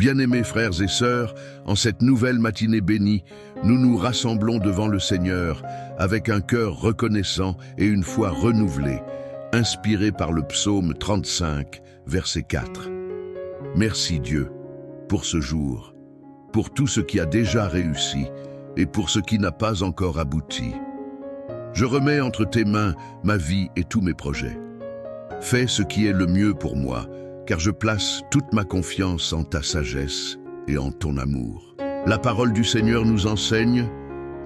Bien-aimés frères et sœurs, en cette nouvelle matinée bénie, nous nous rassemblons devant le Seigneur avec un cœur reconnaissant et une foi renouvelée, inspiré par le psaume 35, verset 4. Merci Dieu pour ce jour, pour tout ce qui a déjà réussi et pour ce qui n'a pas encore abouti. Je remets entre tes mains ma vie et tous mes projets. Fais ce qui est le mieux pour moi, car je place toute ma confiance en ta sagesse et en ton amour. La parole du Seigneur nous enseigne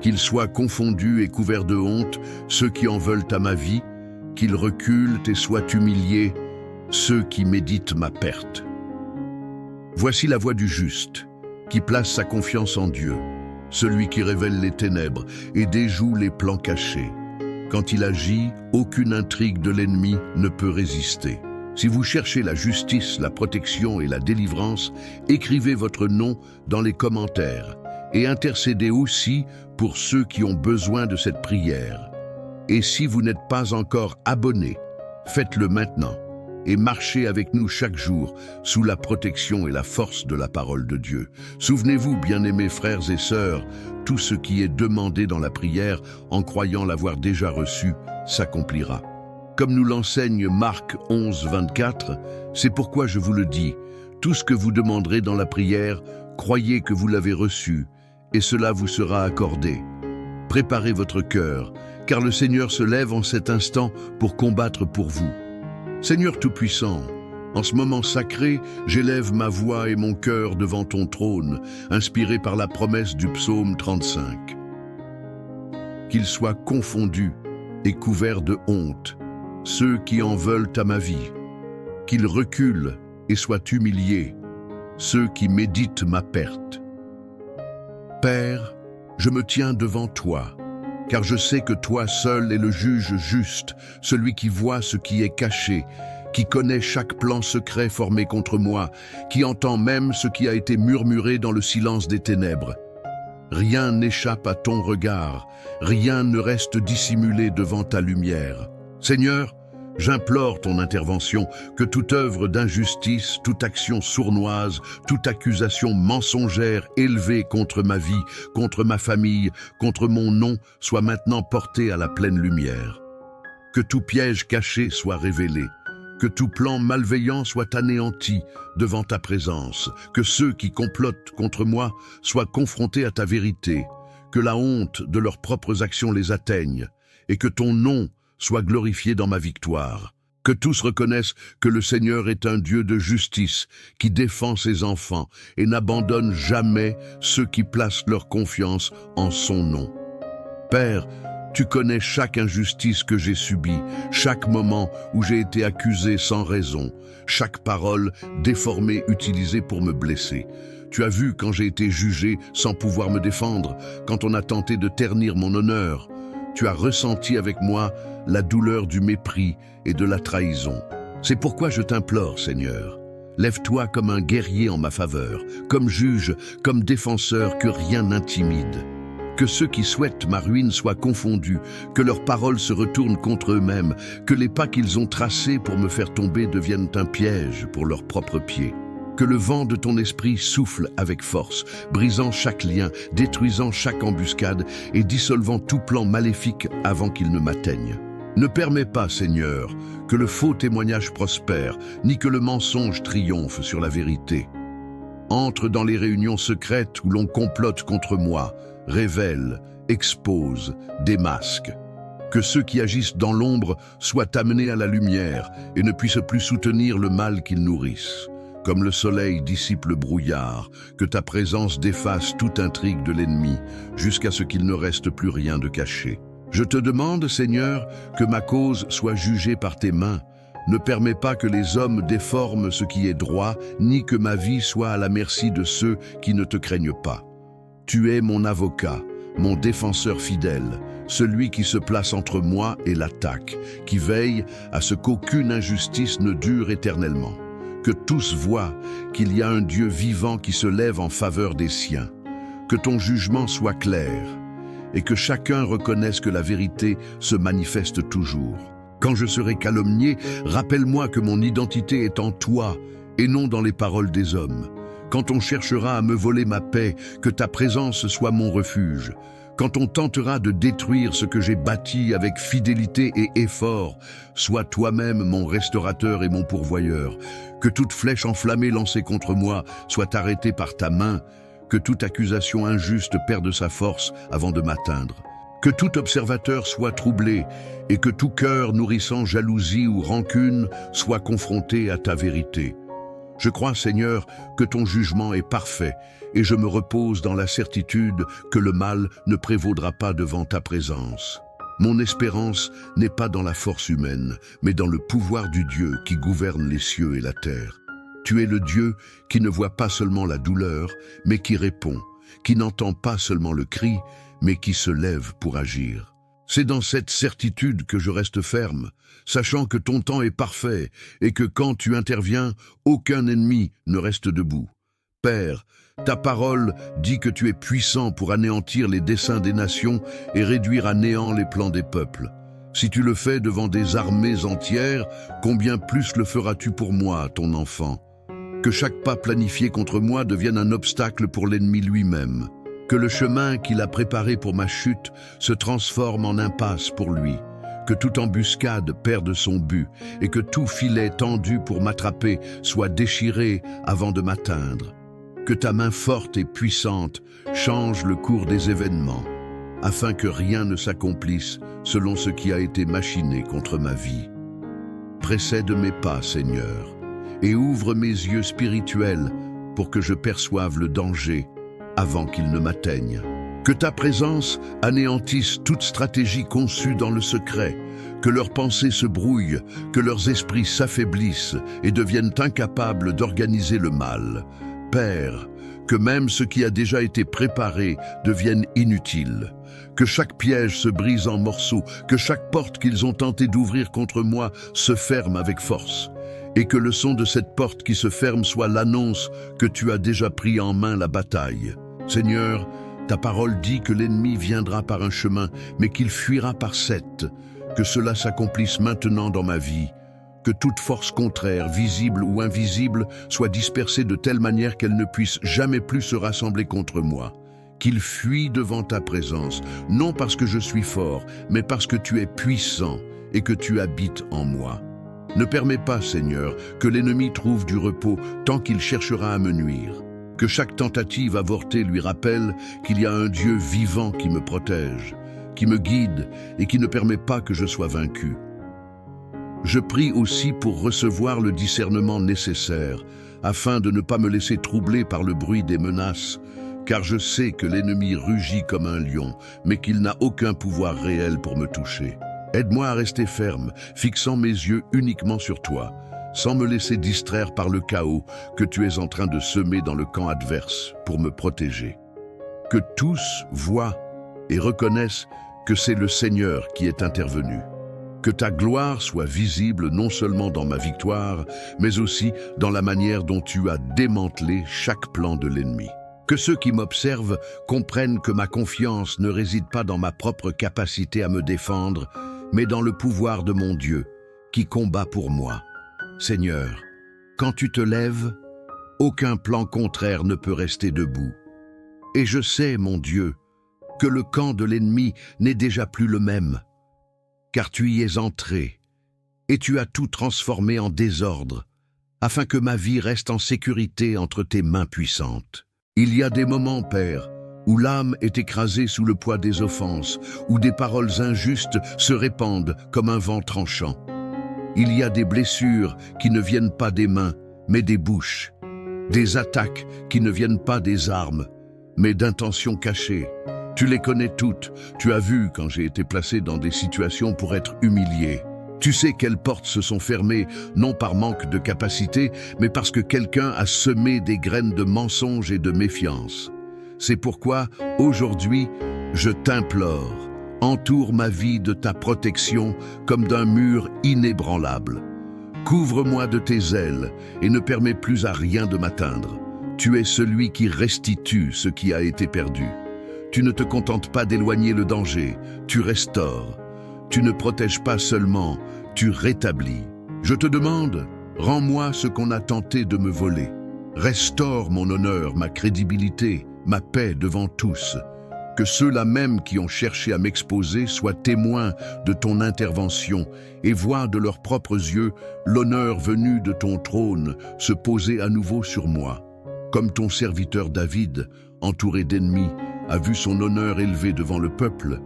qu'ils soient confondus et couverts de honte ceux qui en veulent à ma vie, qu'ils reculent et soient humiliés ceux qui méditent ma perte. Voici la voie du juste, qui place sa confiance en Dieu, celui qui révèle les ténèbres et déjoue les plans cachés. Quand il agit, aucune intrigue de l'ennemi ne peut résister. Si vous cherchez la justice, la protection et la délivrance, écrivez votre nom dans les commentaires et intercédez aussi pour ceux qui ont besoin de cette prière. Et si vous n'êtes pas encore abonné, faites-le maintenant et marchez avec nous chaque jour sous la protection et la force de la parole de Dieu. Souvenez-vous, bien-aimés frères et sœurs, tout ce qui est demandé dans la prière, en croyant l'avoir déjà reçu, s'accomplira. Comme nous l'enseigne Marc 11, 24, c'est pourquoi je vous le dis, tout ce que vous demanderez dans la prière, croyez que vous l'avez reçu, et cela vous sera accordé. Préparez votre cœur, car le Seigneur se lève en cet instant pour combattre pour vous. Seigneur Tout-Puissant, en ce moment sacré, j'élève ma voix et mon cœur devant ton trône, inspiré par la promesse du psaume 35. Qu'ils soient confondus et couverts de honte, ceux qui en veulent à ma vie, qu'ils reculent et soient humiliés, ceux qui méditent ma perte. Père, je me tiens devant toi, car je sais que toi seul es le juge juste, celui qui voit ce qui est caché, qui connaît chaque plan secret formé contre moi, qui entend même ce qui a été murmuré dans le silence des ténèbres. Rien n'échappe à ton regard, rien ne reste dissimulé devant ta lumière. Seigneur, j'implore ton intervention, que toute œuvre d'injustice, toute action sournoise, toute accusation mensongère élevée contre ma vie, contre ma famille, contre mon nom, soit maintenant portée à la pleine lumière. Que tout piège caché soit révélé, que tout plan malveillant soit anéanti devant ta présence, que ceux qui complotent contre moi soient confrontés à ta vérité, que la honte de leurs propres actions les atteigne, et que ton nom soit glorifié dans ma victoire. Que tous reconnaissent que le Seigneur est un Dieu de justice qui défend ses enfants et n'abandonne jamais ceux qui placent leur confiance en son nom. Père, tu connais chaque injustice que j'ai subie, chaque moment où j'ai été accusé sans raison, chaque parole déformée utilisée pour me blesser. Tu as vu quand j'ai été jugé sans pouvoir me défendre, quand on a tenté de ternir mon honneur. Tu as ressenti avec moi la douleur du mépris et de la trahison. C'est pourquoi je t'implore, Seigneur. Lève-toi comme un guerrier en ma faveur, comme juge, comme défenseur, que rien n'intimide. Que ceux qui souhaitent ma ruine soient confondus, que leurs paroles se retournent contre eux-mêmes, que les pas qu'ils ont tracés pour me faire tomber deviennent un piège pour leurs propres pieds. Que le vent de ton esprit souffle avec force, brisant chaque lien, détruisant chaque embuscade et dissolvant tout plan maléfique avant qu'il ne m'atteigne. Ne permets pas, Seigneur, que le faux témoignage prospère, ni que le mensonge triomphe sur la vérité. Entre dans les réunions secrètes où l'on complote contre moi, révèle, expose, démasque. Que ceux qui agissent dans l'ombre soient amenés à la lumière et ne puissent plus soutenir le mal qu'ils nourrissent. Comme le soleil dissipe le brouillard, que ta présence défasse toute intrigue de l'ennemi, jusqu'à ce qu'il ne reste plus rien de caché. Je te demande, Seigneur, que ma cause soit jugée par tes mains. Ne permets pas que les hommes déforment ce qui est droit, ni que ma vie soit à la merci de ceux qui ne te craignent pas. Tu es mon avocat, mon défenseur fidèle, celui qui se place entre moi et l'attaque, qui veille à ce qu'aucune injustice ne dure éternellement. Que tous voient qu'il y a un Dieu vivant qui se lève en faveur des siens. Que ton jugement soit clair et que chacun reconnaisse que la vérité se manifeste toujours. Quand je serai calomnié, rappelle-moi que mon identité est en toi et non dans les paroles des hommes. quand on cherchera à me voler ma paix, que ta présence soit mon refuge. Quand on tentera de détruire ce que j'ai bâti avec fidélité et effort, sois toi-même mon restaurateur et mon pourvoyeur. Que toute flèche enflammée lancée contre moi soit arrêtée par ta main, que toute accusation injuste perde sa force avant de m'atteindre. Que tout observateur soit troublé et que tout cœur nourrissant jalousie ou rancune soit confronté à ta vérité. Je crois, Seigneur, que ton jugement est parfait et je me repose dans la certitude que le mal ne prévaudra pas devant ta présence. Mon espérance n'est pas dans la force humaine, mais dans le pouvoir du Dieu qui gouverne les cieux et la terre. Tu es le Dieu qui ne voit pas seulement la douleur, mais qui répond, qui n'entend pas seulement le cri, mais qui se lève pour agir. C'est dans cette certitude que je reste ferme, sachant que ton temps est parfait et que quand tu interviens, aucun ennemi ne reste debout. Père, ta parole dit que tu es puissant pour anéantir les desseins des nations et réduire à néant les plans des peuples. Si tu le fais devant des armées entières, combien plus le feras-tu pour moi, ton enfant? Que chaque pas planifié contre moi devienne un obstacle pour l'ennemi lui-même. Que le chemin qu'il a préparé pour ma chute se transforme en impasse pour lui. Que toute embuscade perde son but et que tout filet tendu pour m'attraper soit déchiré avant de m'atteindre. Que ta main forte et puissante change le cours des événements, afin que rien ne s'accomplisse selon ce qui a été machiné contre ma vie. Précède mes pas, Seigneur, et ouvre mes yeux spirituels pour que je perçoive le danger avant qu'il ne m'atteigne. Que ta présence anéantisse toute stratégie conçue dans le secret, que leurs pensées se brouillent, que leurs esprits s'affaiblissent et deviennent incapables d'organiser le mal. Père, que même ce qui a déjà été préparé devienne inutile. Que chaque piège se brise en morceaux, que chaque porte qu'ils ont tenté d'ouvrir contre moi se ferme avec force. Et que le son de cette porte qui se ferme soit l'annonce que tu as déjà pris en main la bataille. Seigneur, ta parole dit que l'ennemi viendra par un chemin, mais qu'il fuira par 7. Que cela s'accomplisse maintenant dans ma vie. Que toute force contraire, visible ou invisible, soit dispersée de telle manière qu'elle ne puisse jamais plus se rassembler contre moi. Qu'il fuit devant ta présence, non parce que je suis fort, mais parce que tu es puissant et que tu habites en moi. Ne permets pas, Seigneur, que l'ennemi trouve du repos tant qu'il cherchera à me nuire. Que chaque tentative avortée lui rappelle qu'il y a un Dieu vivant qui me protège, qui me guide et qui ne permet pas que je sois vaincu. Je prie aussi pour recevoir le discernement nécessaire, afin de ne pas me laisser troubler par le bruit des menaces, car je sais que l'ennemi rugit comme un lion, mais qu'il n'a aucun pouvoir réel pour me toucher. Aide-moi à rester ferme, fixant mes yeux uniquement sur toi, sans me laisser distraire par le chaos que tu es en train de semer dans le camp adverse pour me protéger. Que tous voient et reconnaissent que c'est le Seigneur qui est intervenu. Que ta gloire soit visible non seulement dans ma victoire, mais aussi dans la manière dont tu as démantelé chaque plan de l'ennemi. Que ceux qui m'observent comprennent que ma confiance ne réside pas dans ma propre capacité à me défendre, mais dans le pouvoir de mon Dieu, qui combat pour moi. Seigneur, quand tu te lèves, aucun plan contraire ne peut rester debout. Et je sais, mon Dieu, que le camp de l'ennemi n'est déjà plus le même, car tu y es entré, et tu as tout transformé en désordre, afin que ma vie reste en sécurité entre tes mains puissantes. Il y a des moments, Père, où l'âme est écrasée sous le poids des offenses, où des paroles injustes se répandent comme un vent tranchant. Il y a des blessures qui ne viennent pas des mains, mais des bouches, des attaques qui ne viennent pas des armes, mais d'intentions cachées. Tu les connais toutes, tu as vu quand j'ai été placé dans des situations pour être humilié. Tu sais quelles portes se sont fermées, non par manque de capacité, mais parce que quelqu'un a semé des graines de mensonges et de méfiance. C'est pourquoi, aujourd'hui, je t'implore, entoure ma vie de ta protection comme d'un mur inébranlable. Couvre-moi de tes ailes et ne permets plus à rien de m'atteindre. Tu es celui qui restitue ce qui a été perdu. Tu ne te contentes pas d'éloigner le danger, tu restaures. Tu ne protèges pas seulement, tu rétablis. Je te demande, rends-moi ce qu'on a tenté de me voler. Restaure mon honneur, ma crédibilité, ma paix devant tous. Que ceux-là même qui ont cherché à m'exposer soient témoins de ton intervention et voient de leurs propres yeux l'honneur venu de ton trône se poser à nouveau sur moi. Comme ton serviteur David, entouré d'ennemis, a vu son honneur élevé devant le peuple,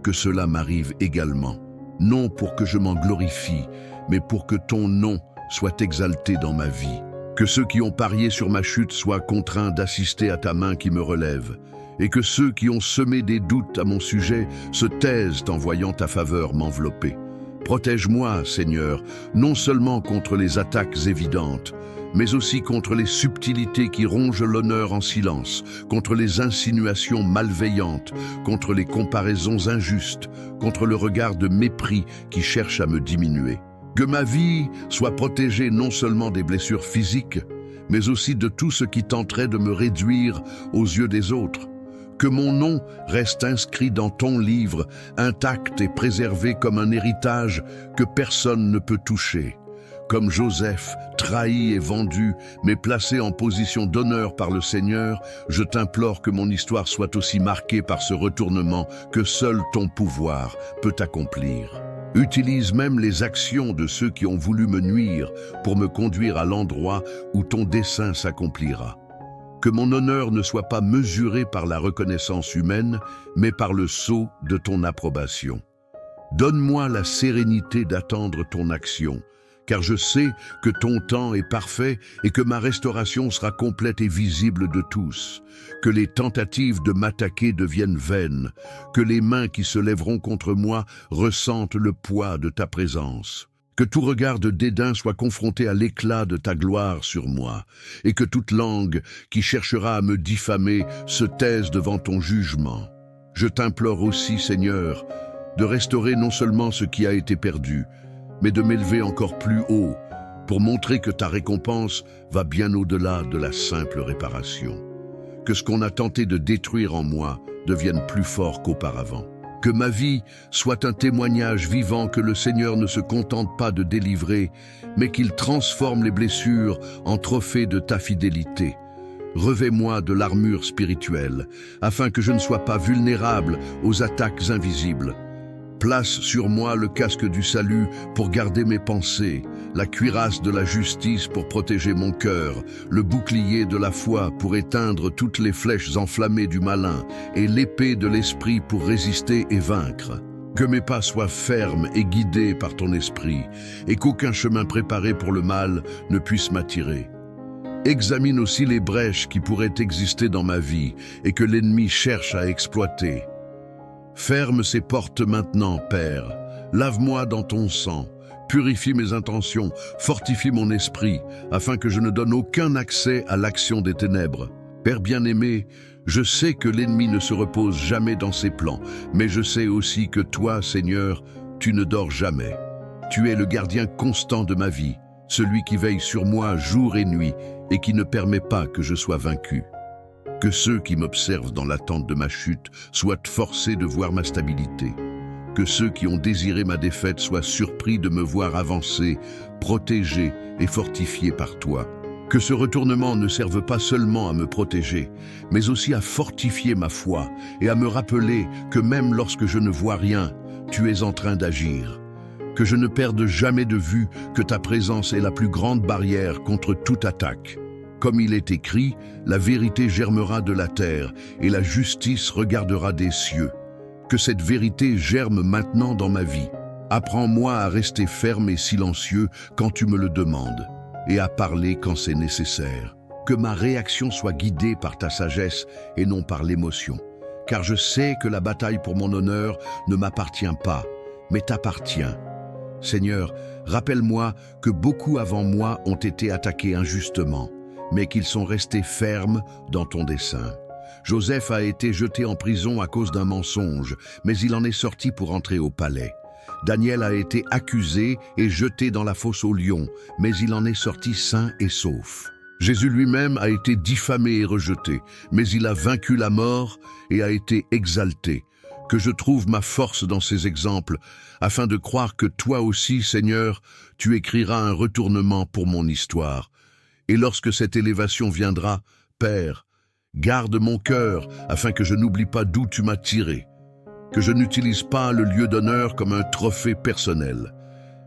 que cela m'arrive également, non pour que je m'en glorifie, mais pour que ton nom soit exalté dans ma vie. Que ceux qui ont parié sur ma chute soient contraints d'assister à ta main qui me relève, et que ceux qui ont semé des doutes à mon sujet se taisent en voyant ta faveur m'envelopper. Protège-moi, Seigneur, non seulement contre les attaques évidentes, mais aussi contre les subtilités qui rongent l'honneur en silence, contre les insinuations malveillantes, contre les comparaisons injustes, contre le regard de mépris qui cherche à me diminuer. Que ma vie soit protégée non seulement des blessures physiques, mais aussi de tout ce qui tenterait de me réduire aux yeux des autres. Que mon nom reste inscrit dans ton livre, intact et préservé comme un héritage que personne ne peut toucher. Comme Joseph, trahi et vendu, mais placé en position d'honneur par le Seigneur, je t'implore que mon histoire soit aussi marquée par ce retournement que seul ton pouvoir peut accomplir. Utilise même les actions de ceux qui ont voulu me nuire pour me conduire à l'endroit où ton dessein s'accomplira. Que mon honneur ne soit pas mesuré par la reconnaissance humaine, mais par le sceau de ton approbation. Donne-moi la sérénité d'attendre ton action, car je sais que ton temps est parfait et que ma restauration sera complète et visible de tous. Que les tentatives de m'attaquer deviennent vaines, que les mains qui se lèveront contre moi ressentent le poids de ta présence. Que tout regard de dédain soit confronté à l'éclat de ta gloire sur moi, et que toute langue qui cherchera à me diffamer se taise devant ton jugement. Je t'implore aussi, Seigneur, de restaurer non seulement ce qui a été perdu, mais de m'élever encore plus haut, pour montrer que ta récompense va bien au-delà de la simple réparation. Que ce qu'on a tenté de détruire en moi devienne plus fort qu'auparavant. Que ma vie soit un témoignage vivant que le Seigneur ne se contente pas de délivrer, mais qu'il transforme les blessures en trophées de ta fidélité. Revêt-moi de l'armure spirituelle, afin que je ne sois pas vulnérable aux attaques invisibles. Place sur moi le casque du salut pour garder mes pensées, la cuirasse de la justice pour protéger mon cœur, le bouclier de la foi pour éteindre toutes les flèches enflammées du malin et l'épée de l'esprit pour résister et vaincre. Que mes pas soient fermes et guidés par ton esprit et qu'aucun chemin préparé pour le mal ne puisse m'attirer. Examine aussi les brèches qui pourraient exister dans ma vie et que l'ennemi cherche à exploiter. Ferme ces portes maintenant, Père. Lave-moi dans ton sang. Purifie mes intentions, fortifie mon esprit, afin que je ne donne aucun accès à l'action des ténèbres. Père bien-aimé, je sais que l'ennemi ne se repose jamais dans ses plans, mais je sais aussi que toi, Seigneur, tu ne dors jamais. Tu es le gardien constant de ma vie, celui qui veille sur moi jour et nuit et qui ne permet pas que je sois vaincu. Que ceux qui m'observent dans l'attente de ma chute soient forcés de voir ma stabilité. Que ceux qui ont désiré ma défaite soient surpris de me voir avancer, protégé et fortifié par toi. Que ce retournement ne serve pas seulement à me protéger, mais aussi à fortifier ma foi et à me rappeler que même lorsque je ne vois rien, tu es en train d'agir. Que je ne perde jamais de vue que ta présence est la plus grande barrière contre toute attaque. Comme il est écrit, la vérité germera de la terre et la justice regardera des cieux. Que cette vérité germe maintenant dans ma vie. Apprends-moi à rester ferme et silencieux quand tu me le demandes, et à parler quand c'est nécessaire. Que ma réaction soit guidée par ta sagesse et non par l'émotion, car je sais que la bataille pour mon honneur ne m'appartient pas, mais t'appartient. Seigneur, rappelle-moi que beaucoup avant moi ont été attaqués injustement, mais qu'ils sont restés fermes dans ton dessein. Joseph a été jeté en prison à cause d'un mensonge, mais il en est sorti pour entrer au palais. Daniel a été accusé et jeté dans la fosse aux lions, mais il en est sorti sain et sauf. Jésus lui-même a été diffamé et rejeté, mais il a vaincu la mort et a été exalté. Que je trouve ma force dans ces exemples, afin de croire que toi aussi, Seigneur, tu écriras un retournement pour mon histoire. Et lorsque cette élévation viendra, Père, garde mon cœur afin que je n'oublie pas d'où tu m'as tiré, que je n'utilise pas le lieu d'honneur comme un trophée personnel,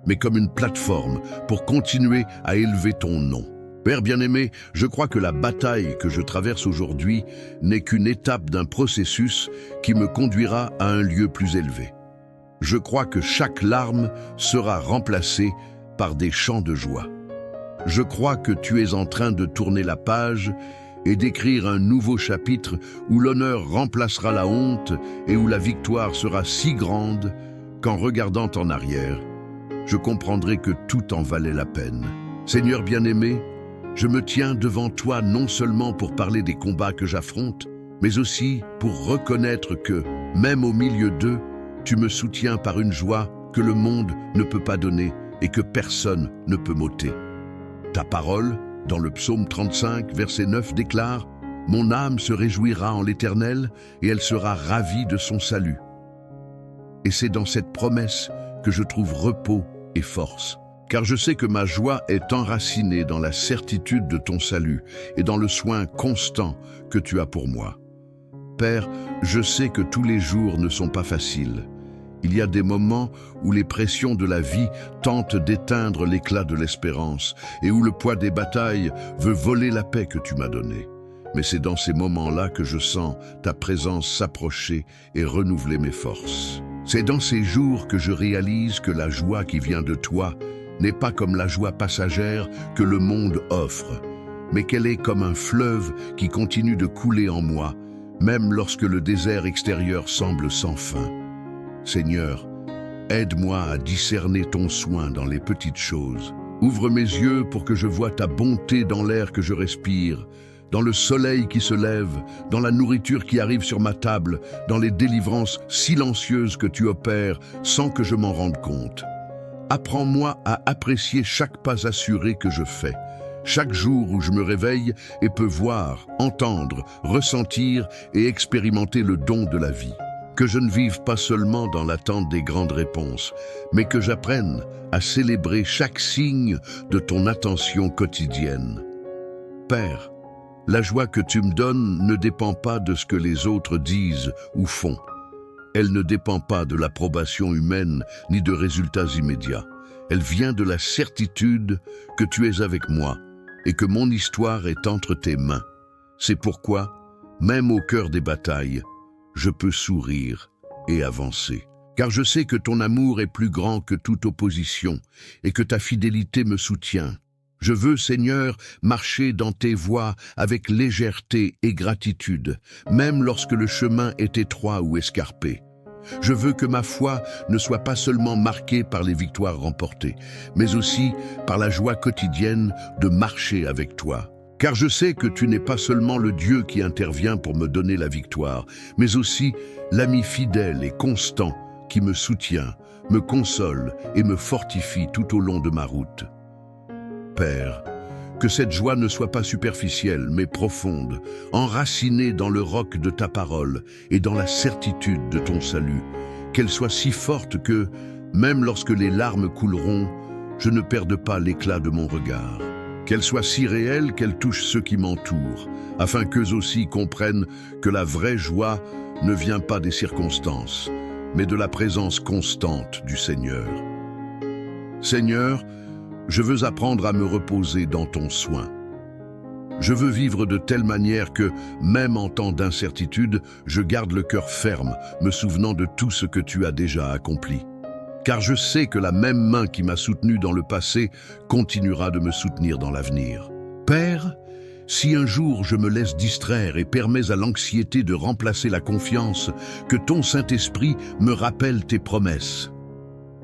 mais comme une plateforme pour continuer à élever ton nom. Père bien-aimé, je crois que la bataille que je traverse aujourd'hui n'est qu'une étape d'un processus qui me conduira à un lieu plus élevé. Je crois que chaque larme sera remplacée par des chants de joie. Je crois que tu es en train de tourner la page et d'écrire un nouveau chapitre où l'honneur remplacera la honte et où la victoire sera si grande qu'en regardant en arrière, je comprendrai que tout en valait la peine. Seigneur bien-aimé, je me tiens devant toi non seulement pour parler des combats que j'affronte, mais aussi pour reconnaître que, même au milieu d'eux, tu me soutiens par une joie que le monde ne peut pas donner et que personne ne peut m'ôter. Ta parole, dans le psaume 35, verset 9, déclare « Mon âme se réjouira en l'Éternel et elle sera ravie de son salut. » Et c'est dans cette promesse que je trouve repos et force. Car je sais que ma joie est enracinée dans la certitude de ton salut et dans le soin constant que tu as pour moi. Père, je sais que tous les jours ne sont pas faciles. Il y a des moments où les pressions de la vie tentent d'éteindre l'éclat de l'espérance et où le poids des batailles veut voler la paix que tu m'as donnée. Mais c'est dans ces moments-là que je sens ta présence s'approcher et renouveler mes forces. C'est dans ces jours que je réalise que la joie qui vient de toi n'est pas comme la joie passagère que le monde offre, mais qu'elle est comme un fleuve qui continue de couler en moi, même lorsque le désert extérieur semble sans fin. Seigneur, aide-moi à discerner ton soin dans les petites choses. Ouvre mes yeux pour que je voie ta bonté dans l'air que je respire, dans le soleil qui se lève, dans la nourriture qui arrive sur ma table, dans les délivrances silencieuses que tu opères sans que je m'en rende compte. Apprends-moi à apprécier chaque pas assuré que je fais, chaque jour où je me réveille et peux voir, entendre, ressentir et expérimenter le don de la vie. Que je ne vive pas seulement dans l'attente des grandes réponses, mais que j'apprenne à célébrer chaque signe de ton attention quotidienne. Père, la joie que tu me donnes ne dépend pas de ce que les autres disent ou font. Elle ne dépend pas de l'approbation humaine ni de résultats immédiats. Elle vient de la certitude que tu es avec moi et que mon histoire est entre tes mains. C'est pourquoi, même au cœur des batailles, je peux sourire et avancer. Car je sais que ton amour est plus grand que toute opposition et que ta fidélité me soutient. Je veux, Seigneur, marcher dans tes voies avec légèreté et gratitude, même lorsque le chemin est étroit ou escarpé. Je veux que ma foi ne soit pas seulement marquée par les victoires remportées, mais aussi par la joie quotidienne de marcher avec toi. Car je sais que tu n'es pas seulement le Dieu qui intervient pour me donner la victoire, mais aussi l'ami fidèle et constant qui me soutient, me console et me fortifie tout au long de ma route. Père, que cette joie ne soit pas superficielle, mais profonde, enracinée dans le roc de ta parole et dans la certitude de ton salut, qu'elle soit si forte que, même lorsque les larmes couleront, je ne perde pas l'éclat de mon regard. Qu'elle soit si réelle qu'elle touche ceux qui m'entourent, afin qu'eux aussi comprennent que la vraie joie ne vient pas des circonstances, mais de la présence constante du Seigneur. Seigneur, je veux apprendre à me reposer dans ton soin. Je veux vivre de telle manière que, même en temps d'incertitude, je garde le cœur ferme, me souvenant de tout ce que tu as déjà accompli. Car je sais que la même main qui m'a soutenu dans le passé continuera de me soutenir dans l'avenir. Père, si un jour je me laisse distraire et permets à l'anxiété de remplacer la confiance, que ton Saint-Esprit me rappelle tes promesses.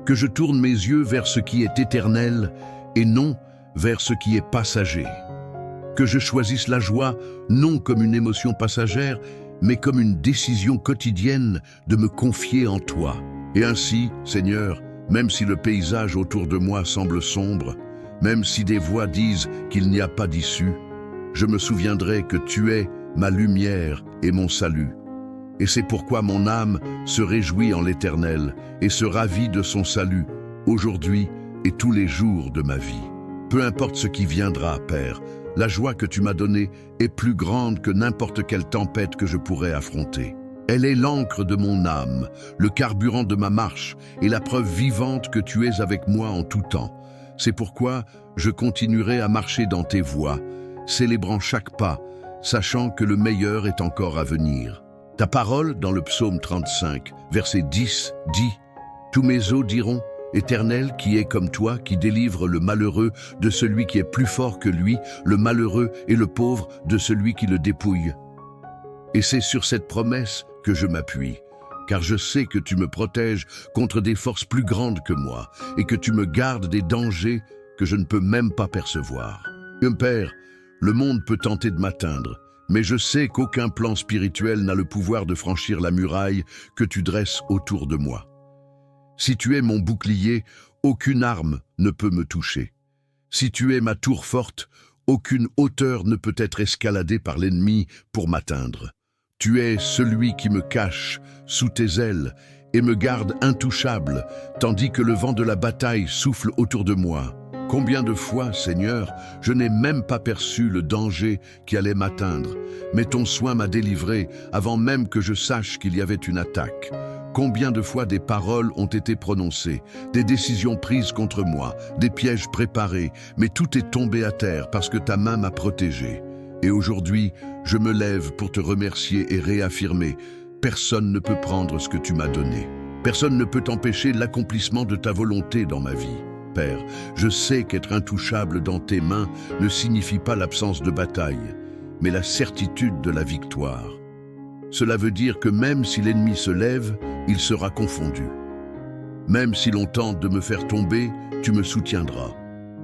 Que je tourne mes yeux vers ce qui est éternel et non vers ce qui est passager. Que je choisisse la joie non comme une émotion passagère, mais comme une décision quotidienne de me confier en toi. Et ainsi, Seigneur, même si le paysage autour de moi semble sombre, même si des voix disent qu'il n'y a pas d'issue, je me souviendrai que tu es ma lumière et mon salut. Et c'est pourquoi mon âme se réjouit en l'Éternel et se ravit de son salut, aujourd'hui et tous les jours de ma vie. Peu importe ce qui viendra, Père, La joie que tu m'as donnée est plus grande que n'importe quelle tempête que je pourrais affronter. Elle est l'encre de mon âme, le carburant de ma marche et la preuve vivante que tu es avec moi en tout temps. C'est pourquoi je continuerai à marcher dans tes voies, célébrant chaque pas, sachant que le meilleur est encore à venir. Ta parole, dans le psaume 35, verset 10, dit « Tous mes os diront, Éternel, qui est comme toi, qui délivre le malheureux de celui qui est plus fort que lui, le malheureux et le pauvre de celui qui le dépouille. » Et c'est sur cette promesse que je m'appuie, car je sais que tu me protèges contre des forces plus grandes que moi et que tu me gardes des dangers que je ne peux même pas percevoir. Père, le monde peut tenter de m'atteindre, mais je sais qu'aucun plan spirituel n'a le pouvoir de franchir la muraille que tu dresses autour de moi. Si tu es mon bouclier, aucune arme ne peut me toucher. Si tu es ma tour forte, aucune hauteur ne peut être escaladée par l'ennemi pour m'atteindre. Tu es celui qui me cache sous tes ailes et me garde intouchable, tandis que le vent de la bataille souffle autour de moi. Combien de fois, Seigneur, je n'ai même pas perçu le danger qui allait m'atteindre, mais ton soin m'a délivré avant même que je sache qu'il y avait une attaque. Combien de fois des paroles ont été prononcées, des décisions prises contre moi, des pièges préparés, mais tout est tombé à terre parce que ta main m'a protégé. Et aujourd'hui, je me lève pour te remercier et réaffirmer, personne ne peut prendre ce que tu m'as donné. Personne ne peut empêcher l'accomplissement de ta volonté dans ma vie. Père, je sais qu'être intouchable dans tes mains ne signifie pas l'absence de bataille, mais la certitude de la victoire. Cela veut dire que même si l'ennemi se lève, il sera confondu. Même si l'on tente de me faire tomber, tu me soutiendras.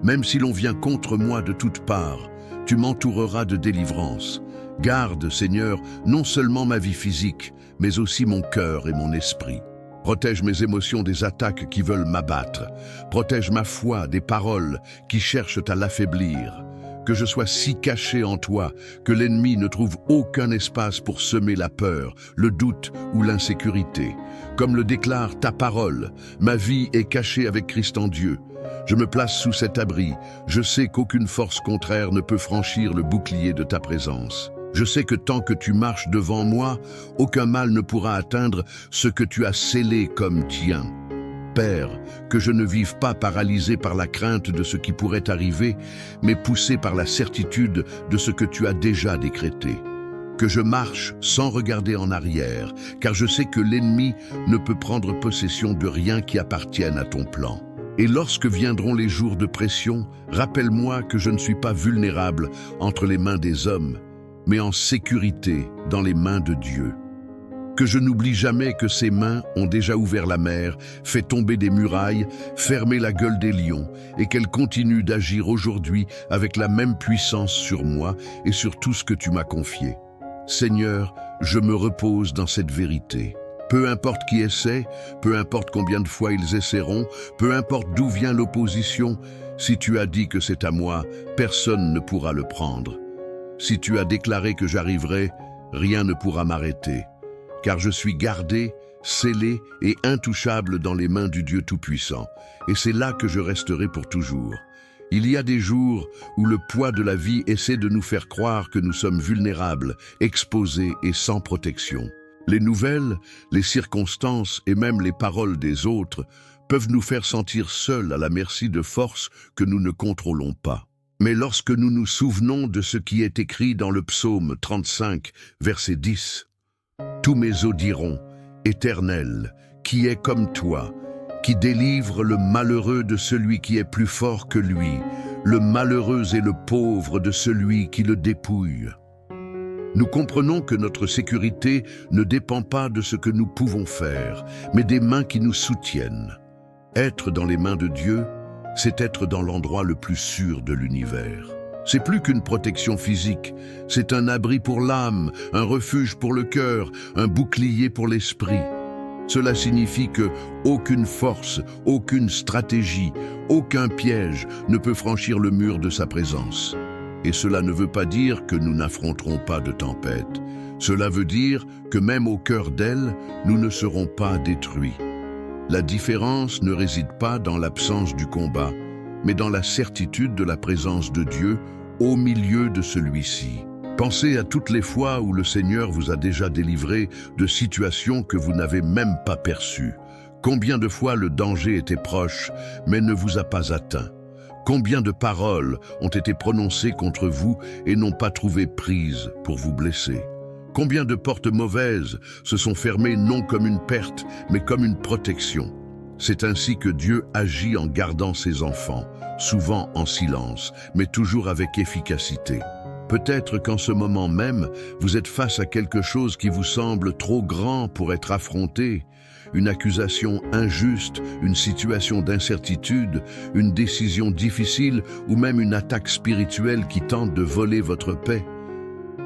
Même si l'on vient contre moi de toutes parts, tu m'entoureras de délivrance. Garde, Seigneur, non seulement ma vie physique, mais aussi mon cœur et mon esprit. Protège mes émotions des attaques qui veulent m'abattre. Protège ma foi des paroles qui cherchent à l'affaiblir. Que je sois si caché en toi que l'ennemi ne trouve aucun espace pour semer la peur, le doute ou l'insécurité. Comme le déclare ta parole, ma vie est cachée avec Christ en Dieu. Je me place sous cet abri. Je sais qu'aucune force contraire ne peut franchir le bouclier de ta présence. Je sais que tant que tu marches devant moi, aucun mal ne pourra atteindre ce que tu as scellé comme tien. Père, que je ne vive pas paralysé par la crainte de ce qui pourrait arriver, mais poussé par la certitude de ce que tu as déjà décrété. Que je marche sans regarder en arrière, car je sais que l'ennemi ne peut prendre possession de rien qui appartienne à ton plan. Et lorsque viendront les jours de pression, rappelle-moi que je ne suis pas vulnérable entre les mains des hommes, mais en sécurité dans les mains de Dieu. Que je n'oublie jamais que ses mains ont déjà ouvert la mer, fait tomber des murailles, fermé la gueule des lions, et qu'elles continuent d'agir aujourd'hui avec la même puissance sur moi et sur tout ce que tu m'as confié. Seigneur, je me repose dans cette vérité. Peu importe qui essaie, peu importe combien de fois ils essaieront, peu importe d'où vient l'opposition, si tu as dit que c'est à moi, personne ne pourra le prendre. Si tu as déclaré que j'arriverai, rien ne pourra m'arrêter, car je suis gardé, scellé et intouchable dans les mains du Dieu Tout-Puissant, et c'est là que je resterai pour toujours. Il y a des jours où le poids de la vie essaie de nous faire croire que nous sommes vulnérables, exposés et sans protection. Les nouvelles, les circonstances et même les paroles des autres peuvent nous faire sentir seuls à la merci de forces que nous ne contrôlons pas. Mais lorsque nous nous souvenons de ce qui est écrit dans le psaume 35, verset 10, « Tous mes os diront, Éternel, qui est comme toi, qui délivre le malheureux de celui qui est plus fort que lui, le malheureux et le pauvre de celui qui le dépouille. » Nous comprenons que notre sécurité ne dépend pas de ce que nous pouvons faire, mais des mains qui nous soutiennent. Être dans les mains de Dieu, c'est être dans l'endroit le plus sûr de l'univers. C'est plus qu'une protection physique, c'est un abri pour l'âme, un refuge pour le cœur, un bouclier pour l'esprit. Cela signifie que aucune force, aucune stratégie, aucun piège ne peut franchir le mur de sa présence. Et cela ne veut pas dire que nous n'affronterons pas de tempête. Cela veut dire que même au cœur d'elle, nous ne serons pas détruits. La différence ne réside pas dans l'absence du combat, mais dans la certitude de la présence de Dieu au milieu de celui-ci. Pensez à toutes les fois où le Seigneur vous a déjà délivré de situations que vous n'avez même pas perçues. Combien de fois le danger était proche, mais ne vous a pas atteint? Combien de paroles ont été prononcées contre vous et n'ont pas trouvé prise pour vous blesser? Combien de portes mauvaises se sont fermées non comme une perte, mais comme une protection? C'est ainsi que Dieu agit en gardant ses enfants, souvent en silence, mais toujours avec efficacité. Peut-être qu'en ce moment même, vous êtes face à quelque chose qui vous semble trop grand pour être affronté, une accusation injuste, une situation d'incertitude, une décision difficile ou même une attaque spirituelle qui tente de voler votre paix.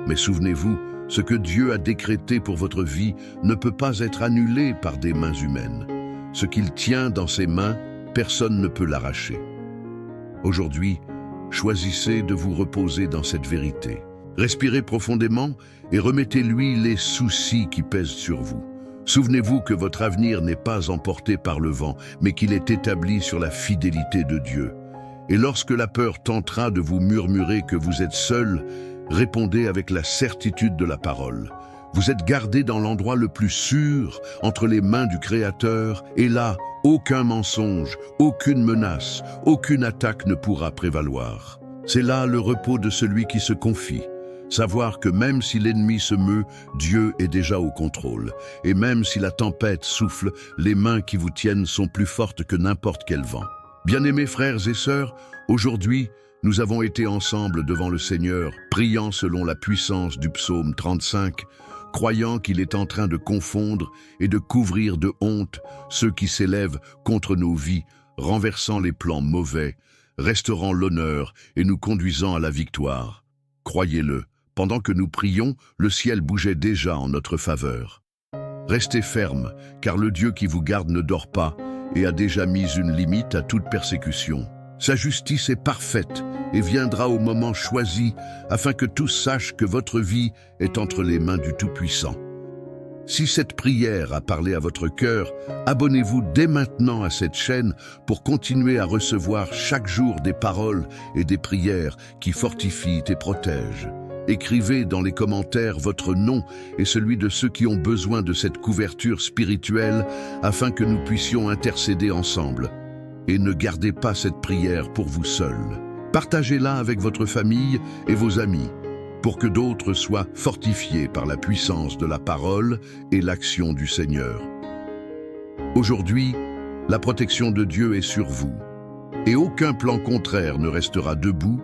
Mais souvenez-vous, ce que Dieu a décrété pour votre vie ne peut pas être annulé par des mains humaines. Ce qu'il tient dans ses mains, personne ne peut l'arracher. Aujourd'hui, choisissez de vous reposer dans cette vérité. Respirez profondément et remettez-lui les soucis qui pèsent sur vous. Souvenez-vous que votre avenir n'est pas emporté par le vent, mais qu'il est établi sur la fidélité de Dieu. Et lorsque la peur tentera de vous murmurer que vous êtes seul, répondez avec la certitude de la parole. Vous êtes gardé dans l'endroit le plus sûr, entre les mains du Créateur, et là, aucun mensonge, aucune menace, aucune attaque ne pourra prévaloir. C'est là le repos de celui qui se confie. Savoir que même si l'ennemi se meut, Dieu est déjà au contrôle. Et même si la tempête souffle, les mains qui vous tiennent sont plus fortes que n'importe quel vent. Bien-aimés frères et sœurs, aujourd'hui, nous avons été ensemble devant le Seigneur, priant selon la puissance du psaume 35, croyant qu'il est en train de confondre et de couvrir de honte ceux qui s'élèvent contre nos vies, renversant les plans mauvais, restaurant l'honneur et nous conduisant à la victoire. Croyez-le, pendant que nous prions, le ciel bougeait déjà en notre faveur. Restez fermes, car le Dieu qui vous garde ne dort pas et a déjà mis une limite à toute persécution. Sa justice est parfaite et viendra au moment choisi, afin que tous sachent que votre vie est entre les mains du Tout-Puissant. Si cette prière a parlé à votre cœur, abonnez-vous dès maintenant à cette chaîne pour continuer à recevoir chaque jour des paroles et des prières qui fortifient et protègent. Écrivez dans les commentaires votre nom et celui de ceux qui ont besoin de cette couverture spirituelle afin que nous puissions intercéder ensemble. Et ne gardez pas cette prière pour vous seul. Partagez-la avec votre famille et vos amis, pour que d'autres soient fortifiés par la puissance de la parole et l'action du Seigneur. Aujourd'hui, la protection de Dieu est sur vous, et aucun plan contraire ne restera debout